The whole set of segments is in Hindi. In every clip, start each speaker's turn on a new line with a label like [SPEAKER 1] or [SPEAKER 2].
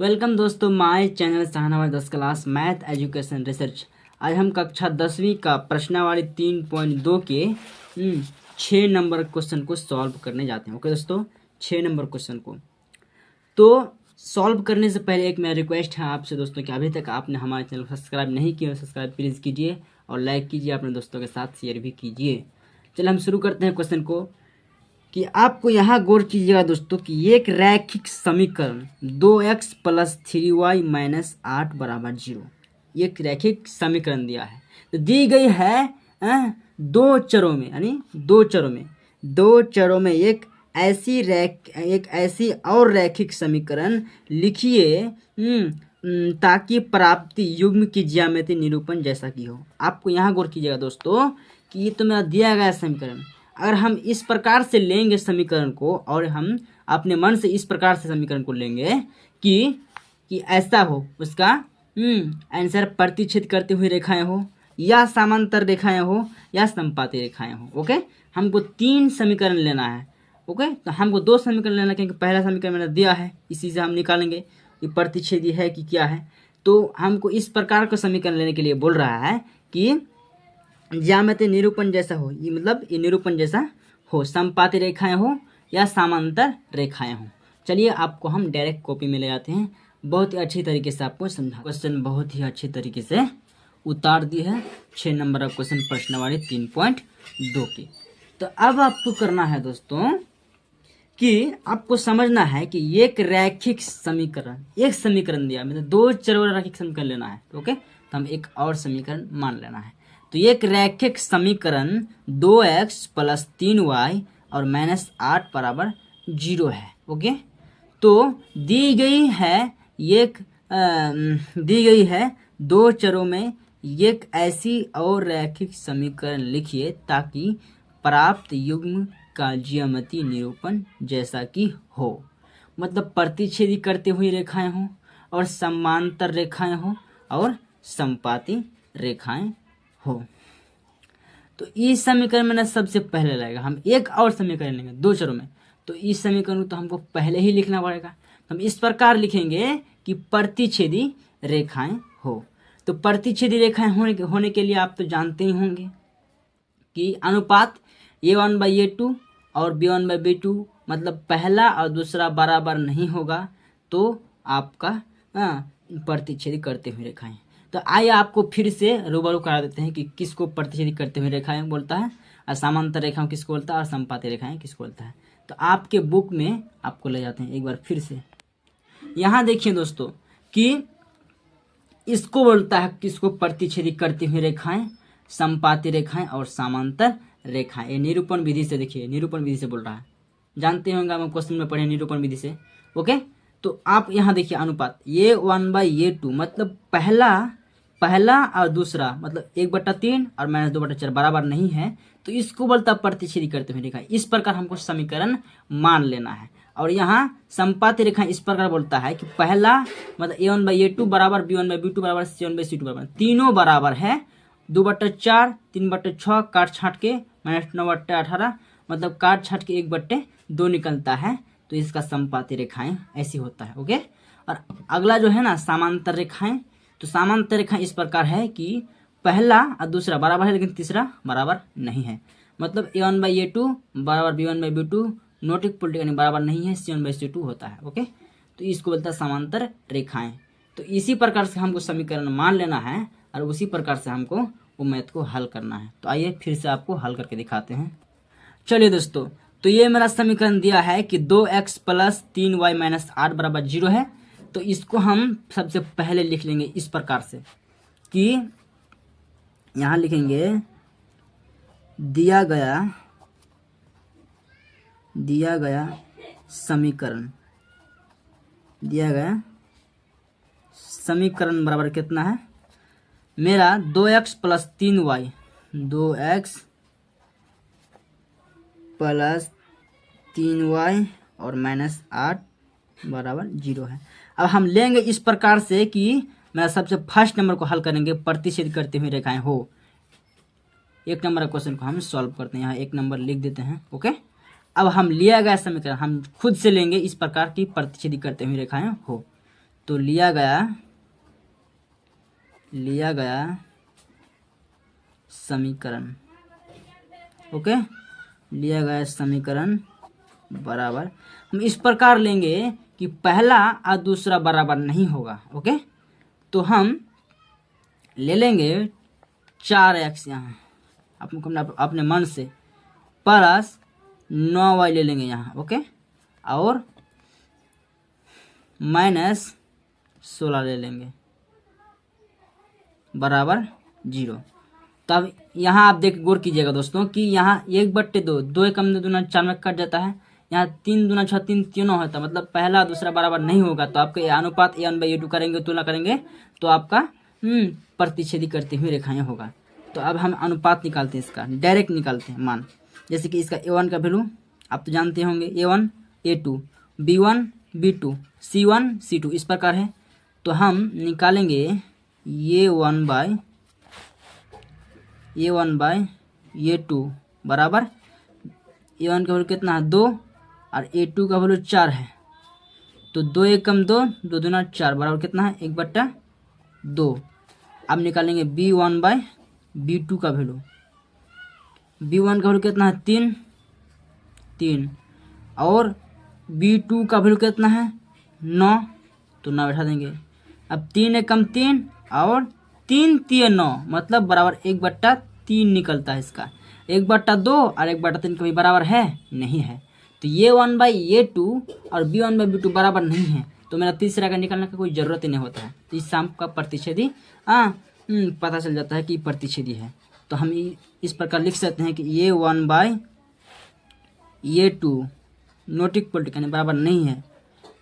[SPEAKER 1] वेलकम दोस्तों my channel Shahnawaz 10 class math education research. आज हम कक्षा 10वीं का प्रश्नावली 3.2 के 6 नंबर क्वेश्चन को सॉल्व करने जाते हैं। ओके दोस्तों, 6 नंबर क्वेश्चन को तो सॉल्व करने से पहले एक मेरा रिक्वेस्ट है आपसे दोस्तों कि अभी तक आपने हमारे चैनल को सब्सक्राइब नहीं किया, सब्सक्राइब प्लीज़ कीजिए और लाइक कीजिए, अपने दोस्तों के साथ शेयर भी कीजिए। चलिए हम शुरू करते हैं क्वेश्चन को कि आपको यहाँ गौर कीजिएगा दोस्तों कि एक रैखिक समीकरण 2x + 3y - 8 = 0 एक रैखिक समीकरण दिया है। तो दी गई है दो चरों में, यानी दो चरों में एक ऐसी और रैखिक समीकरण लिखिए ताकि प्राप्ति युग्म की ज्यामिति निरूपण जैसा की हो। आपको यहाँ गौर कीजिएगा दोस्तों कि ये तो मेरा दिया गया समीकरण, अगर हम इस प्रकार से लेंगे समीकरण को और हम अपने मन से इस प्रकार से समीकरण को लेंगे कि ऐसा हो, उसका आंसर प्रतिच्छेद करते हुए रेखाएं हो या समांतर रेखाएं हो या संपाती रेखाएं हो। ओके, हमको 3 समीकरण लेना है। ओके, तो हमको 2 समीकरण लेना, क्योंकि पहला समीकरण मैंने दिया है, इसी से हम निकालेंगे ये प्रतिच्छेदी है कि क्या है। तो हमको इस प्रकार का समीकरण लेने के लिए बोल रहा है कि ज्यामिति निरूपण जैसा हो, ये मतलब ये निरूपण जैसा हो, संपाती रेखाएं हो या समांतर रेखाएं हो। चलिए आपको हम डायरेक्ट कॉपी में ले आते हैं, बहुत ही अच्छी तरीके से आपको समझा। क्वेश्चन बहुत ही अच्छी तरीके से उतार दी है 6 नंबर का क्वेश्चन प्रश्नावली 3.2 की। तो अब आपको करना है दोस्तों कि आपको समझना है कि एक रैखिक समीकरण, एक समीकरण दिया, मतलब 2 चरों वाला रैखिक समीकरण लेना है। ओके, तो हम एक और समीकरण मान लेना है। तो एक रैखिक समीकरण 2x + 3y और -8 = 0 है। ओके, तो दी गई है 2 चरों में एक ऐसी और रैखिक समीकरण लिखिए ताकि प्राप्त युग्म का ज्यामिति निरूपण जैसा कि हो, मतलब प्रतिच्छेदी करते हुए रेखाएं हों और समांतर रेखाएं हों और संपाती रेखाएं हो। तो इस समीकरण में ना सबसे पहले लगेगा, हम एक और समीकरण लेंगे 2 चरों में, तो इस समीकरण को तो हमको पहले ही लिखना पड़ेगा। तो हम इस प्रकार लिखेंगे कि प्रतिच्छेदी रेखाएं हो। तो प्रतिच्छेदी रेखाएं होने के लिए आप तो जानते ही होंगे कि अनुपात a1/a2 और b1/b2, मतलब पहला और दूसरा बराबर नहीं होगा तो आपका प्रतिच्छेदी करते हुए रेखाएं। तो आइए आपको फिर से रूबरू करा देते हैं कि किसको प्रतिच्छेदी करते हुए रेखाएं बोलता है और समांतर रेखाएं किसको बोलता है और संपाती रेखाएं किसको बोलता है। तो आपके बुक में आपको ले जाते हैं एक बार फिर से। यहाँ देखिए दोस्तों कि इसको बोलता है किसको, प्रतिच्छेदी करती हुई रेखाएं, संपाती रेखाएं और समांतर रेखाएं। ये निरूपण विधि से, देखिए निरूपण विधि से बोल रहा है, जानते होंगे हम क्वेश्चन में पढ़े निरूपण विधि से। ओके, तो आप यहाँ देखिए अनुपात a1/a2, मतलब पहला और दूसरा, मतलब 1/3 और -2/4 बराबर नहीं है, तो इसको बोलता प्रतिच्छेदी करते हुए रेखा। इस प्रकार हमको समीकरण मान लेना है। और यहाँ संपाती रेखा इस प्रकार बोलता है कि पहला मतलब a1/a2 बराबर b1/b2 बराबर c1/c2 बराबर, तीनों बराबर है। 2/4 3/6 काट छाट के -9/18, मतलब काट छाट के 1/2 निकलता है, तो इसका संपाती रेखाएं ऐसी होता है। ओके, और अगला जो है ना समांतर रेखाएं, तो समांतर रेखा इस प्रकार है कि पहला और दूसरा बराबर है लेकिन तीसरा बराबर नहीं है, मतलब a1/a2 बराबर b1/b2 नॉट इक्वल टू, यानी बराबर नहीं है, c1/c2 होता है। ओके, तो इसको बोलता है समांतर रेखाएं। तो इसी प्रकार से हमको समीकरण मान लेना है और उसी प्रकार से हमको वो मैथ को हल करना है। तो आइए फिर से आपको हल करके दिखाते हैं। चलिए दोस्तों, तो ये मेरा समीकरण दिया है कि 2x + 3y - 8 = 0 है। तो इसको हम सबसे पहले लिख लेंगे इस प्रकार से कि यहाँ लिखेंगे दिया गया समीकरण बराबर कितना है मेरा 2x + 3y, 2x + 3y और -8 = 0 है। अब हम लेंगे इस प्रकार से कि मैं सबसे फर्स्ट नंबर को हल करेंगे, प्रतिच्छेद करते हुए रेखाएं हो। 1 नंबर का क्वेश्चन को हम सॉल्व करते हैं, यहाँ 1 नंबर लिख देते हैं। ओके, अब हम लिया गया समीकरण हम खुद से लेंगे इस प्रकार की प्रतिच्छेदी करते हुए रेखाएं हो। तो लिया गया समीकरण, ओके, लिया गया समीकरण बराबर, हम इस प्रकार लेंगे कि पहला और दूसरा बराबर नहीं होगा, ओके। तो हम ले लेंगे 4x यहाँ अपने मन से प्लस 9y ले लेंगे यहाँ, ओके, और माइनस 16 ले लेंगे बराबर 0। तब यहाँ आप देख गौर कीजिएगा दोस्तों कि यहाँ 1/2, 2 एकम 2 दूना 4 में कट जाता है, यहाँ 3 दूना 6, 3 तीनों होता है, मतलब पहला दूसरा बराबर नहीं होगा। तो आपके अनुपात a1/a2 करेंगे, तुलना करेंगे तो आपका प्रतिच्छेदी करते हुए रेखाएं होगा। तो अब हम अनुपात निकालते हैं, इसका डायरेक्ट निकालते हैं मान। जैसे कि इसका a1 का वैल्यू आप तो जानते होंगे, a1 a2, b1 b2, c1 c2 इस प्रकार है। तो हम निकालेंगे a1/a2 बराबर, a1 का वैल्यू कितना है 2 और a2 का वैल्यू 4 है। तो 2 एकम 2, 2 दूना 4 बराबर कितना है 1/2। अब निकालेंगे b1/b2 का वैल्यू, b1 का वैल्यू कितना है 3 और b2 का वैल्यू कितना है 9, तो 9 बैठा देंगे। अब 3 एकम 3 और 3 3 9 मतलब बराबर 1/3 निकलता है इसका। 1/2 और 1/3 कभी बराबर है नहीं है। तो ये 1/a2 और b1/b2 बराबर नहीं है, तो मेरा तीसरा का निकालने का कोई ज़रूरत ही नहीं होता है। तो इस का प्रतिच्छेदी पता चल जाता है कि प्रतिच्छेदी है। तो हम इस प्रकार लिख सकते हैं कि ये 1/a2 नॉट इक्वल टू यानी बराबर नहीं है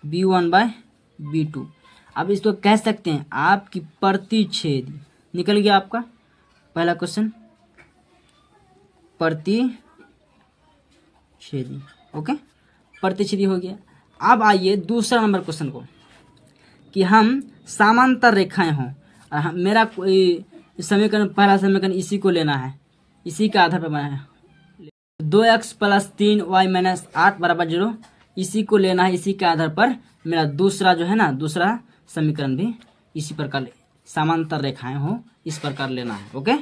[SPEAKER 1] b1/b2। अब इसको कह सकते हैं आपकी प्रतिच्छेदी। निकल गया आपका पहला क्वेश्चन प्रतिच्छेदी, ओके, प्रतिच्छेदी हो गया। अब आइए दूसरा नंबर क्वेश्चन को, कि हम समांतर रेखाएं हों और मेरा कोई समीकरण, पहला समीकरण इसी को लेना है, इसी के आधार पर बना है 2x + 3y - 8 = 0, इसी को लेना है। इसी के आधार पर मेरा दूसरा जो है ना, दूसरा समीकरण भी इसी प्रकार समांतर रेखाएं हो इस प्रकार लेना है, ओके।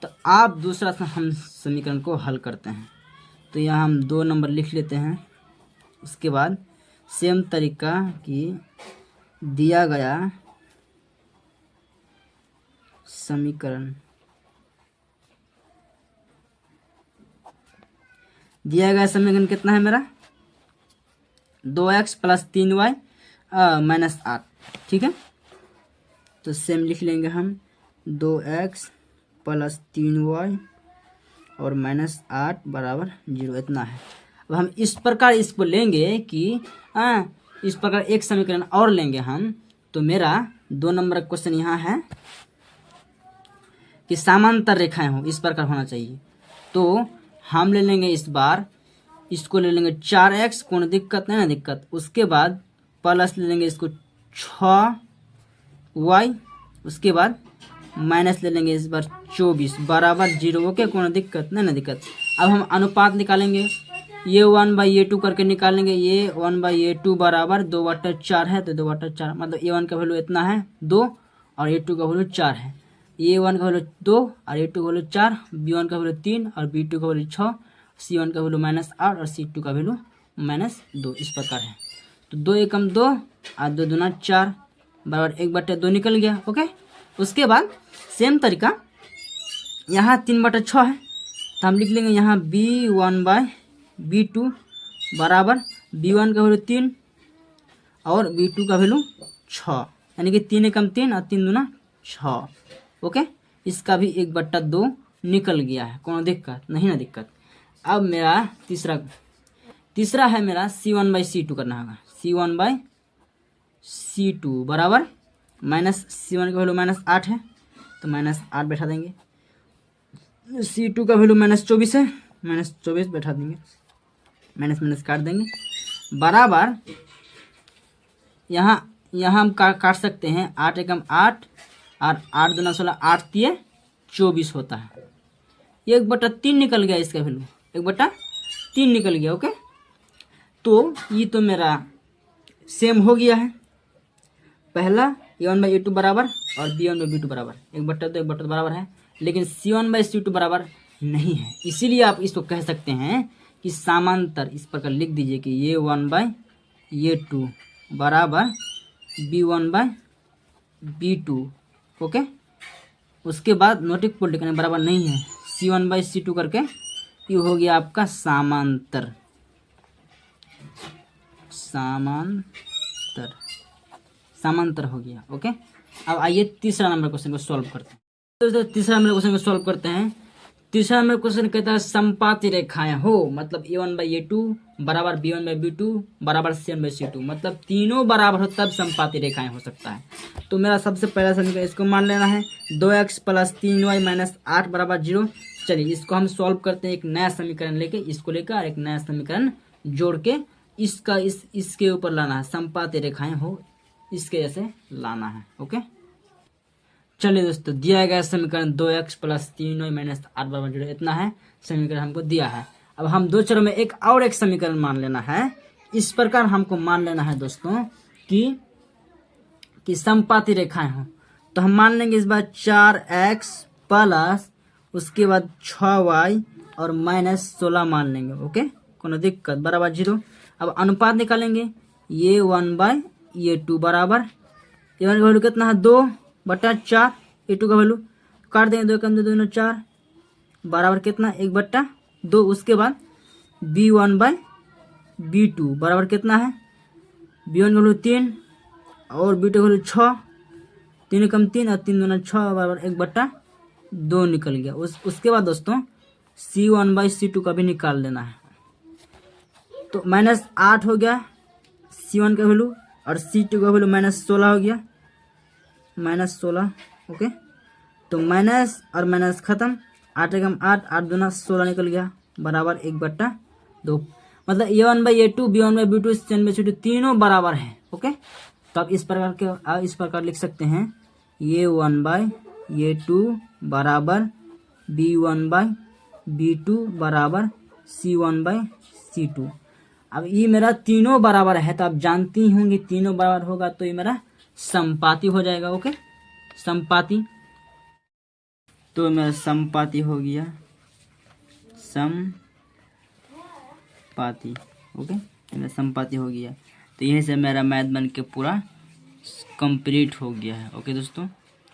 [SPEAKER 1] तो आप दूसरा हम समीकरण को हल करते हैं। तो यहाँ हम 2 नंबर लिख लेते हैं। उसके बाद सेम तरीका कि दिया गया समीकरण कितना है मेरा 2x + 3y - 8, ठीक है। तो सेम लिख लेंगे हम 2x + 3y और -8 = 0, इतना है। अब हम इस प्रकार इसको लेंगे कि इस प्रकार एक समीकरण और लेंगे हम। तो मेरा 2 नंबर क्वेश्चन यहाँ है कि समांतर रेखाएं हो इस प्रकार होना चाहिए। तो हम ले लेंगे इस बार इसको ले लेंगे 4x, कोई दिक्कत नहीं ना दिक्कत। उसके बाद प्लस ले लेंगे इसको 6y, उसके बाद माइनस ले लेंगे इस बार 24 बराबर 0, ओके, कोई दिक्कत नहीं ना दिक्कत। अब हम अनुपात निकालेंगे, ये 1/a2 करके निकालेंगे। ये 1/a2 बराबर 2/4 है, तो 2/4 मतलब a1 का वैल्यू इतना है 2 और a2 का वैल्यू 4 है। a1 का वैल्यू 2 और a2 का वैल्यू 4, b1 का वैल्यू 3 और b2 का वैल्यू 6, c1 का वैल्यू -8 और c2 का वैल्यू -2, इस प्रकार है। तो 2 एकम 2 और 2 दूना 4 बराबर 1/2 निकल गया, ओके। उसके बाद सेम तरीका यहाँ 3/6 है, तो हम लिख लेंगे यहाँ b1/b2 बराबर b1 का वैल्यू 3 और b2 का वैल्यू 6, यानी कि 3 एकम 3 और 3 दूना 6, ओके। इसका भी 1/2 निकल गया है, कोई दिक्कत नहीं ना दिक्कत। अब मेरा तीसरा है मेरा c1/c2 करना होगा। c1/c2 बराबर -c1 का वैल्यू -8 है, तो -8 बैठा देंगे। c2 का वैल्यू -24 है, -24 बैठा देंगे, माइनस काट देंगे बराबर। यहाँ हम काट सकते हैं 8 एकम 8 और 8 दूना 16, 8 3 24 होता है। 1/3 निकल गया, इसका वैल्यू 1/3 निकल गया, ओके। तो ये तो मेरा सेम हो गया है। पहला a1/a2 बराबर और b1/b2 बराबर 1/2 1/2 बराबर है, लेकिन c1/c2 बराबर नहीं है। इसीलिए आप इसको कह सकते हैं कि समांतर, इस प्रकार लिख दीजिए कि a1/a2 बराबर b1/b2। ओके, उसके बाद नॉट इक्वल टू बराबर नहीं है, c1/c2 करके ये हो गया आपका समांतर। समांतर हो गया। ओके, अब आइए तीसरा नंबर क्वेश्चन को सॉल्व करते हैं। दोस्तों तीसरा नंबर क्वेश्चन को सॉल्व करते हैं। तीसरा नंबर क्वेश्चन कहता है संपाती रेखाएं हो, मतलब a1/a2 बराबर b1/b2 बराबर c1/c2, मतलब तीनों बराबर हो तब संपाती रेखाएं हो सकता है। तो मेरा सबसे पहला समीकरण इसको मान लेना है 2x + 3y - 8 बराबर 0। चलिए इसको हम सॉल्व करते हैं, एक नया समीकरण लेके, इसको लेकर और एक नया समीकरण जोड़ के इसका इसके ऊपर लाना है, संपाती रेखाएं हो इसके जैसे लाना है। ओके, चलिए दोस्तों दिया गया समीकरण 2x + 3y - 8 बराबर 0, इतना है समीकरण हमको दिया है। अब हम दो चरों में एक और एक समीकरण मान लेना है। इस प्रकार हमको मान लेना है दोस्तों कि संपाती रेखाएं हो, तो हम मान लेंगे इस बार 4x प्लस उसके बाद 6y और -16 मान लेंगे। ओके, कोनो दिक्कत बराबर 0। अब अनुपात निकालेंगे, ये 1/a2 बराबर a1 का वैल्यू कितना है 2/4, a2 का वैल्यू काट देंगे, 2 कम 2 2 4 बराबर कितना 1/2। उसके बाद b1/b2 बराबर कितना है, b1 का वैल्यू 3 और b2 का वैल्यू 6, 3 कम 3 और 3 2 6 बराबर 1/2 निकल गया। उसके बाद दोस्तों c1/c2 का भी निकाल लेना है, तो -8 हो गया c1 का वैल्यू और c2 का वैल्यू -16 हो गया, -16। ओके, तो माइनस और माइनस खत्म, 8 एकम 8, 8 दूना 16 निकल गया बराबर 1/2। मतलब a1/a2 b1/b2 c1/c2 तीनों बराबर हैं। ओके, तो आप इस प्रकार लिख सकते हैं a1/a2 बराबर b1/b2 बराबर c1/c2। अब ये मेरा तीनों बराबर है, तो आप जानती होंगे तीनों बराबर होगा तो ये मेरा संपाती हो जाएगा। ओके, संपाती, तो मेरा संपाती हो गया, संपाती। ओके, मेरा संपाती हो गया, तो यहीं से मेरा मैथ बन के पूरा कंप्लीट हो गया है। ओके दोस्तों,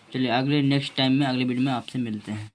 [SPEAKER 1] चलिए अगले नेक्स्ट टाइम में अगले वीडियो में आपसे मिलते हैं।